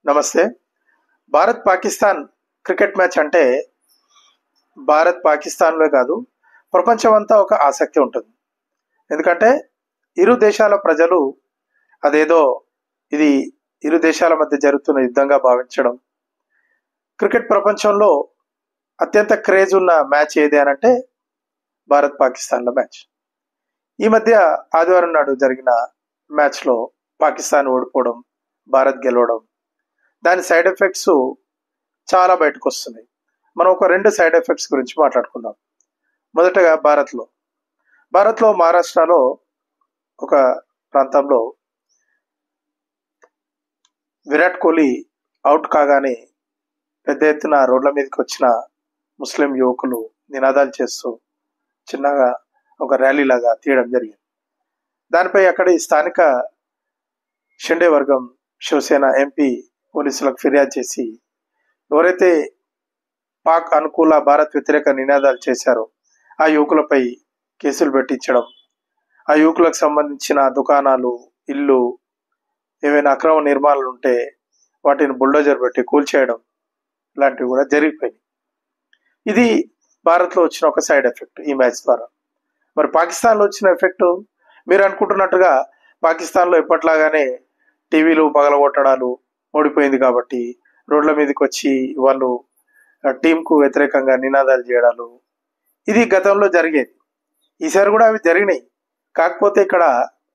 నమస్తే. Bharat Pakistan cricket match అంటే భారత్ పాకిస్తాన్లో కాదు, ప్రపంచమంతా ఒక ఆసక్తి ఉంటుంది. ఎందుకంటే ఇరు దేశాల ప్రజలు అదేదో ఇది ఇరు దేశాల మధ్య జరుగుతున్న యుద్ధంగా భావించడం. క్రికెట్ ప్రపంచంలో అత్యంత క్రేజ్ ఉన్న మ్యాచ్ ఏది అని అంటే భారత్ పాకిస్తాన్ల మ్యాచ్. ఈ మధ్య ఆదివారం నాడు జరిగిన మ్యాచ్లో పాకిస్తాన్ ఓడిపోవడం, భారత్ గెలవడం, దాని సైడ్ ఎఫెక్ట్స్ చాలా బయటకు వస్తున్నాయి. మనం ఒక 2 సైడ్ ఎఫెక్ట్స్ గురించి మాట్లాడుకుందాం. మొదటగా భారత్లో మహారాష్ట్రలో ఒక ప్రాంతంలో విరాట్ కోహ్లీ అవుట్ కాగానే పెద్ద ఎత్తున రోడ్ల మీదకి వచ్చిన ముస్లిం యువకులు నినాదాలు చేస్తూ చిన్నగా ఒక ర్యాలీ లాగా తీయడం జరిగింది. దానిపై అక్కడి స్థానిక షిండే వర్గం శివసేన ఎంపీ పోలీసులకు ఫిర్యాదు చేసి ఎవరైతే పాక్ అనుకూల భారత్ వ్యతిరేక నినాదాలు చేశారో ఆ యువకులపై కేసులు పెట్టించడం, ఆ యువకులకు సంబంధించిన దుకాణాలు, ఇల్లు, ఏవైనా అక్రమ నిర్మాణాలు ఉంటే వాటిని బుల్డోజర్ పెట్టి కూల్చేయడం ఇలాంటివి కూడా జరిగిపోయినాయి. ఇది భారత్లో వచ్చిన ఒక సైడ్ ఎఫెక్ట్ ఈ మ్యాచ్ ద్వారా. మరి పాకిస్తాన్లో వచ్చిన ఎఫెక్ట్ మీరు అనుకుంటున్నట్టుగా పాకిస్తాన్లో ఎప్పట్లాగానే టీవీలు పగలగొట్టడాలు, ఓడిపోయింది కాబట్టి రోడ్ల మీదకి వచ్చి వాళ్ళు టీంకు వ్యతిరేకంగా నినాదాలు చేయడాలు, ఇది గతంలో జరిగేది. ఈసారి కూడా అవి జరిగినాయి. కాకపోతే ఇక్కడ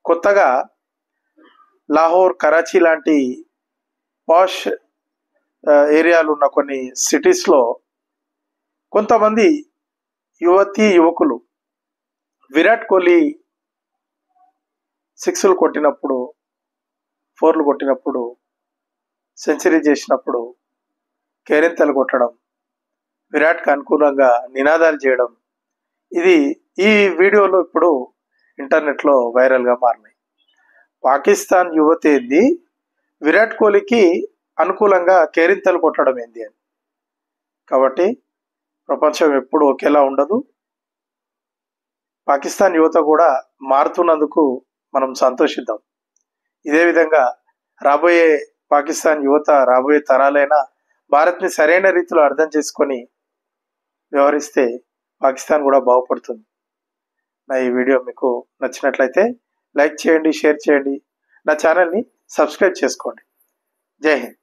కొత్తగా లాహోర్, కరాచీ లాంటి పాష్ ఏరియాలు ఉన్న కొన్ని సిటీస్లో కొంతమంది యువకులు విరాట్ కోహ్లీ 6లు కొట్టినప్పుడు, 4లు కొట్టినప్పుడు, సెంచరీ చేసినప్పుడు కేరింతలు కొట్టడం, విరాట్కి అనుకూలంగా నినాదాలు చేయడం, ఇది ఈ వీడియోలో ఇప్పుడు ఇంటర్నెట్లో వైరల్గా మారినాయి. పాకిస్తాన్ యువత ఏంది, విరాట్ కోహ్లీకి అనుకూలంగా కేరింతలు కొట్టడం ఏంది అని. కాబట్టి ప్రపంచం ఎప్పుడు ఒకేలా ఉండదు. పాకిస్తాన్ యువత కూడా మారుతున్నందుకు మనం సంతోషిద్దాం. ఇదే విధంగా రాబోయే పాకిస్తాన్ యువత, రాబోయే తరాలైనా భారత్ని సరైన రీతిలో అర్థం చేసుకొని వ్యవహరిస్తే పాకిస్తాన్ కూడా బాగుపడుతుంది. నా ఈ వీడియో మీకు నచ్చినట్లయితే లైక్ చేయండి, షేర్ చేయండి, నా ఛానల్ని సబ్స్క్రైబ్ చేసుకోండి. జై హింద్.